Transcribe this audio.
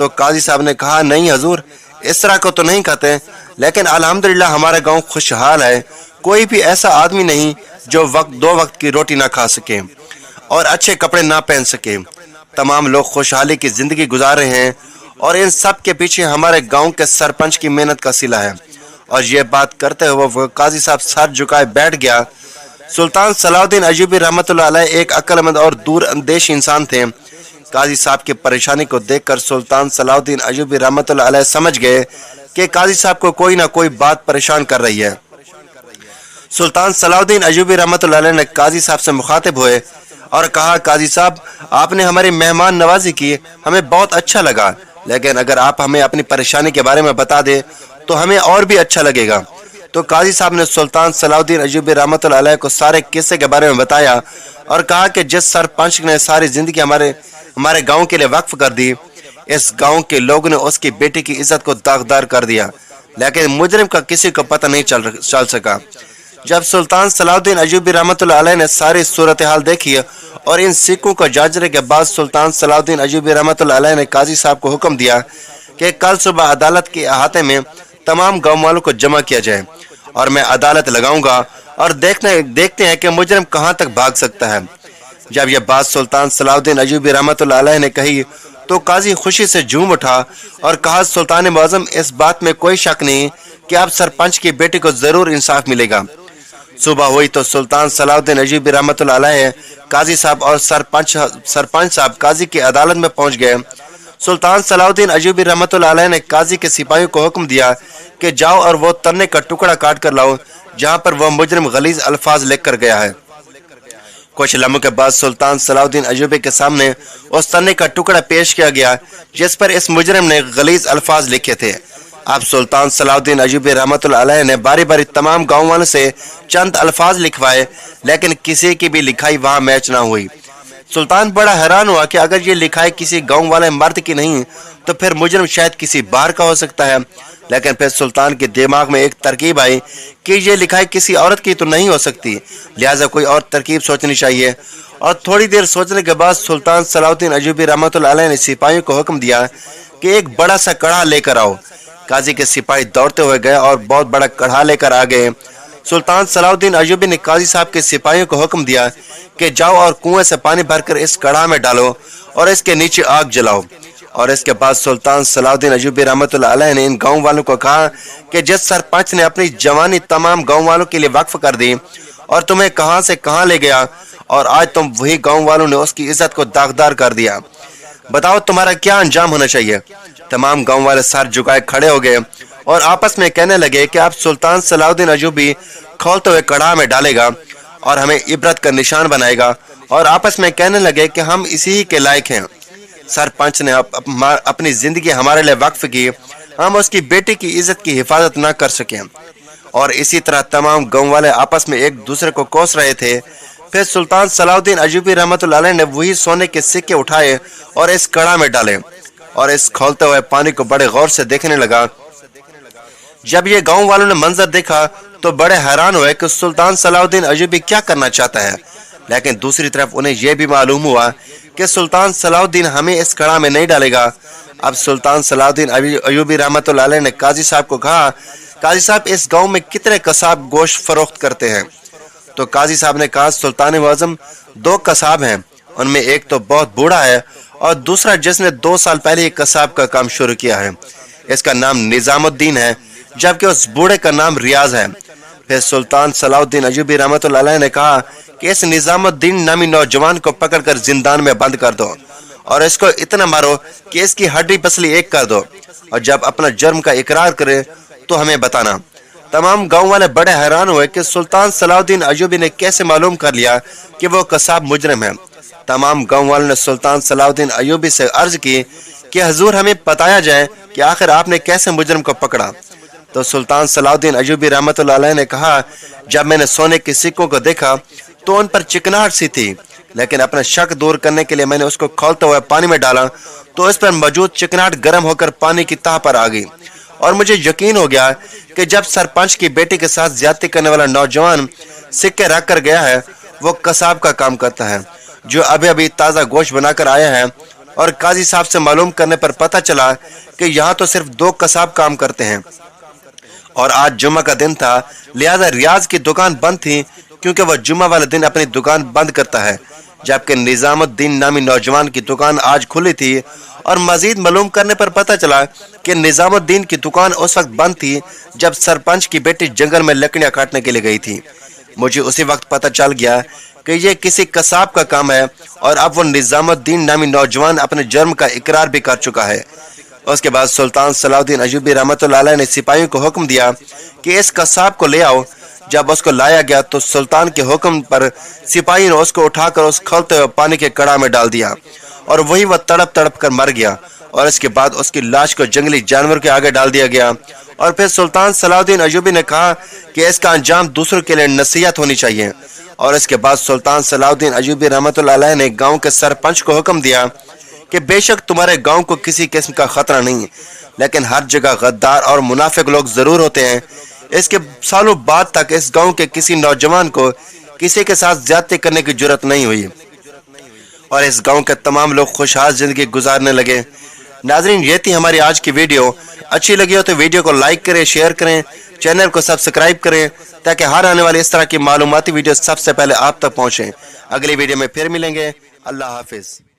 تو قاضی صاحب نے کہا نہیں حضور، اس طرح کو تو نہیں کہتے، لیکن الحمدللہ ہمارا گاؤں خوشحال ہے، کوئی بھی ایسا آدمی نہیں جو دو وقت کی روٹی نہ کھا سکے اور اچھے کپڑے نہ پہن سکے، تمام لوگ خوشحالی کی زندگی گزار رہے ہیں، اور ان سب کے پیچھے ہمارے گاؤں کے سرپنچ کی محنت کا صلہ ہے۔ اور یہ بات کرتے ہوئے وہ قاضی صاحب سر جھکائے بیٹھ گیا۔ سلطان صلاح الدین ایوبی رحمۃ اللہ علیہ ایک عقل مند اور دور اندیش انسان تھے۔ قاضی صاحب کی پریشانی کو دیکھ کر سلطان صلاح الدین ایوبی رحمۃ اللہ علیہ سمجھ گئے کہ قاضی صاحب کو کوئی نہ کوئی بات پریشان کر رہی ہے۔ سلطان صلاح الدین ایوبی رحمۃ اللہ علیہ نے قاضی صاحب سے مخاطب ہوئے اور کہا، قاضی صاحب آپ نے ہماری مہمان نوازی کی، ہمیں بہت اچھا لگا، لیکن اگر آپ ہمیں اپنی پریشانی کے بارے میں بتا دیں تو ہمیں اور بھی اچھا لگے گا۔ تو قاضی صاحب نے سلطان صلاح الدین ایوبی رحمۃ اللہ علیہ کو سارے قصے کے بارے میں بتایا اور کہا کہ جس سرپنچ نے ساری زندگی ہمارے گاؤں کے لیے وقف کر دی، اس گاؤں کے لوگوں نے اس کی بیٹی کی عزت کو داغدار کر دیا، لیکن مجرم کا کسی کو پتہ نہیں چل سکا۔ جب سلطان صلاح الدین ایوبی رحمۃ اللہ علیہ نے ساری صورتحال دیکھی اور ان سکوں کو جانچنے کے بعد سلطان صلاح الدین ایوبی رحمۃ اللہ علیہ نے قاضی صاحب کو حکم دیا کہ کل صبح عدالت کے احاطے میں تمام گاؤں والوں کو جمع کیا جائے اور میں عدالت لگاؤں گا اور دیکھتے ہیں کہ مجرم کہاں تک بھاگ سکتا ہے۔ جب یہ بات سلطان صلاح الدین ایوبی رحمۃ اللہ علیہ نے کہی تو قاضی خوشی سے جھوم اٹھا اور کہا، سلطان معظم اس بات میں کوئی شک نہیں کہ اب سرپنچ کی بیٹی کو ضرور انصاف ملے گا۔ صبح ہوئی تو سلطان صلاح الدین ایوبی رحمۃ اللہ علیہ قاضی صاحب اور سرپنچ صاحب قاضی کی عدالت میں پہنچ گئے۔ سلطان صلاح الدین ایوبی رحمۃ اللہ علیہ نے قاضی کے سپاہیوں کو حکم دیا کہ جاؤ اور وہ تنے کا ٹکڑا کاٹ کر لاؤ جہاں پر وہ مجرم غلیظ الفاظ لکھ کر گیا ہے۔ کچھ لمحوں کے بعد سلطان صلاح الدین ایوبی کے سامنے اس تنے کا ٹکڑا پیش کیا گیا جس پر اس مجرم نے غلیظ الفاظ لکھے تھے۔ اب سلطان صلاح الدین ایوبی رحمۃ اللہ علیہ نے باری باری تمام گاؤں والوں سے چند الفاظ لکھوائے، لیکن کسی کی بھی لکھائی وہاں میچ نہ ہوئی۔ سلطان بڑا حیران ہوا کہ اگر یہ لکھائی کسی گاؤں والے مرد کی نہیں تو پھر مجرم شاید کسی باہر کا ہو سکتا ہے، لیکن پھر سلطان کے دماغ میں ایک ترکیب آئی کہ یہ لکھائی کسی عورت کی تو نہیں ہو سکتی، لہٰذا کوئی اور ترکیب سوچنی چاہیے۔ اور تھوڑی دیر سوچنے کے بعد سلطان صلاح الدین ایوبی رحمۃ اللہ علیہ نے سپاہیوں کو حکم دیا کہ ایک بڑا سا کڑھا لے کر آؤ۔ قاضی کے سپاہی دوڑتے ہوئے گئے اور بہت بڑا کڑھا لے کر آ گئے۔ سلطان صلاح الدین ایوبی نے قاضی صاحب کے سپاہیوں کو حکم دیا کہ جاؤ اور کنویں سے پانی بھر کر اس کڑھا میں ڈالو اور اس کے نیچے آگ جلاؤ۔ اور اس کے بعد سلطان صلاح الدین ایوبی رحمۃ اللہ علیہ نے ان گاؤں والوں کو کہا کہ جس سرپنچ نے اپنی جوانی تمام گاؤں والوں کے لیے وقف کر دی اور تمہیں کہاں سے کہاں لے گیا، اور آج تم وہی گاؤں والوں نے اس کی عزت کو داغدار کر دیا، بتاؤ تمہارا کیا انجام ہونا چاہیے۔ تمام گاؤں والے سر جھکائے کھڑے ہو گئے اور آپس میں کہنے لگے کہ اب سلطان صلاح الدین ایوبی کھولتے ہوئے کڑھا میں ڈالے گا اور ہمیں عبرت کا نشان بنائے گا، اور آپس میں کہنے لگے کہ ہم اسی کے لائق ہیں۔ سرپنچ نے اپنی زندگی ہمارے لیے وقف کی، ہم اس کی بیٹی کی عزت کی حفاظت نہ کر سکیں۔ اور اسی طرح تمام گاؤں والے آپس میں ایک دوسرے کو کوس رہے تھے۔ پھر سلطان صلاح الدین ایوبی رحمۃ اللہ علیہ نے وہی سونے کے سکے اٹھائے اور اس کڑھا میں ڈالے اور اس کھولتے ہوئے پانی کو بڑے غور سے دیکھنے لگا۔ جب یہ گاؤں والوں نے منظر دیکھا تو بڑے حیران ہوئے کہ سلطان صلاح الدین ایوبی کیا کرنا چاہتا ہے، لیکن دوسری طرف انہیں یہ بھی معلوم ہوا کہ سلطان صلاح الدین ہمیں اس کڑھا میں نہیں ڈالے گا۔ اب سلطان صلاح الدین ایوبی رحمۃ اللہ علیہ نے قاضی صاحب کو کہا، قاضی صاحب اس گاؤں میں کتنے قصاب گوشت فروخت کرتے ہیں؟ تو قاضی صاحب نے کہا، سلطان معظم 2 قصاب ہیں، ان میں ایک تو بہت بوڑھا ہے اور دوسرا جس نے 2 سال پہلے یہ قصاب کا کام شروع کیا ہے، اس کا نام نظام الدین ہے، جبکہ اس بوڑھے کا نام ریاض ہے۔ پھر سلطان صلاح الدین ایوبی رحمۃ اللہ علیہ نے کہا کہ اس نظام الدین نامی نوجوان کو پکڑ کر زندان میں بند کر دو اور اس کو اتنا مارو کہ اس کی ہڈی پسلی ایک کر دو، اور جب اپنا جرم کا اقرار کرے تو ہمیں بتانا۔ تمام گاؤں والے بڑے حیران ہوئے کہ سلطان صلاح الدین ایوبی نے کیسے معلوم کر لیا کہ وہ قصاب مجرم ہے۔ تمام گاؤں والوں نے سلطان صلاح الدین ایوبی سے عرض کی کہ حضور ہمیں بتایا جائے کہ آخر آپ نے کیسے مجرم کو پکڑا۔ تو سلطان صلاح الدین ایوبی رحمۃ اللہ علیہ نے کہا، جب میں نے سونے کے سکوں کو دیکھا تو ان پر چکناہٹ سی تھی، لیکن اپنا شک دور کرنے کے لیے میں نے اس کو کھولتے ہوئے پانی میں ڈالا تو اس پر موجود چکناہٹ گرم ہو کر پانی کی تہہ پر آ گئی، اور مجھے یقین ہو گیا کہ جب سرپنچ کی بیٹی کے ساتھ زیادتی کرنے والا نوجوان سکے رکھ کر گیا ہے وہ قصاب کا کام کرتا ہے جو ابھی ابھی تازہ گوشت بنا کر آیا ہے اور قاضی صاحب سے معلوم کرنے پر پتہ چلا کہ یہاں تو صرف 2 قصاب کام کرتے ہیں اور آج جمعہ کا دن تھا، لہذا ریاض کی دکان بند تھی کیونکہ وہ جمعہ والے دن اپنی دکان بند کرتا ہے، جبکہ نظام الدین نامی نوجوان کی دکان آج کھلی تھی اور مزید معلوم کرنے پر پتہ چلا کہ نظام الدین کی دکان اس وقت بند تھی جب سرپنچ کی بیٹی جنگل میں لکڑیاں کاٹنے کے لیے گئی تھی۔ مجھے اسی وقت پتہ چل گیا کہ یہ کسی قصاب کا کام ہے اور اب وہ نظام الدین نامی نوجوان اپنے جرم کا اقرار بھی کر چکا ہے۔ اس کے بعد سلطان صلاح الدین ایوبی رحمۃ اللہ علیہ نے سپاہیوں کو حکم دیا کہ اس قصاب کو لے آؤ۔ جب اس کو لایا گیا تو سلطان کے حکم پر سپاہی نے اس کو اٹھا کر اس کھولتے ہوئے پانی کے کڑا میں ڈال دیا اور وہی وہ تڑپ تڑپ کر مر گیا، اور اس کے بعد اس کی لاش کو جنگلی جانور کے آگے ڈال دیا گیا۔ اور پھر سلطان صلاح الدین ایوبی نے کہا کہ اس کا انجام دوسروں کے لیے نصیحت ہونی چاہیے، اور اس کے بعد سلطان صلاح الدین ایوبی رحمۃ اللہ علیہ نے گاؤں کے سرپنچ کو حکم دیا کہ بے شک تمہارے گاؤں کو کسی قسم کا خطرہ نہیں، لیکن ہر جگہ غدار اور منافق لوگ ضرور ہوتے ہیں۔ اس کے سالوں بعد تک اس گاؤں کے کسی نوجوان کو کسی کے ساتھ زیادتی کرنے کی جرات نہیں ہوئی اور اس گاؤں کے تمام لوگ خوشحال زندگی گزارنے لگے۔ ناظرین، یہ تھی ہماری آج کی ویڈیو۔ اچھی لگی ہو تو ویڈیو کو لائک کریں، شیئر کریں، چینل کو سبسکرائب کریں تاکہ ہر آنے والی اس طرح کی معلوماتی ویڈیو سب سے پہلے آپ تک پہنچیں۔ اگلی ویڈیو میں پھر ملیں گے۔ اللہ حافظ۔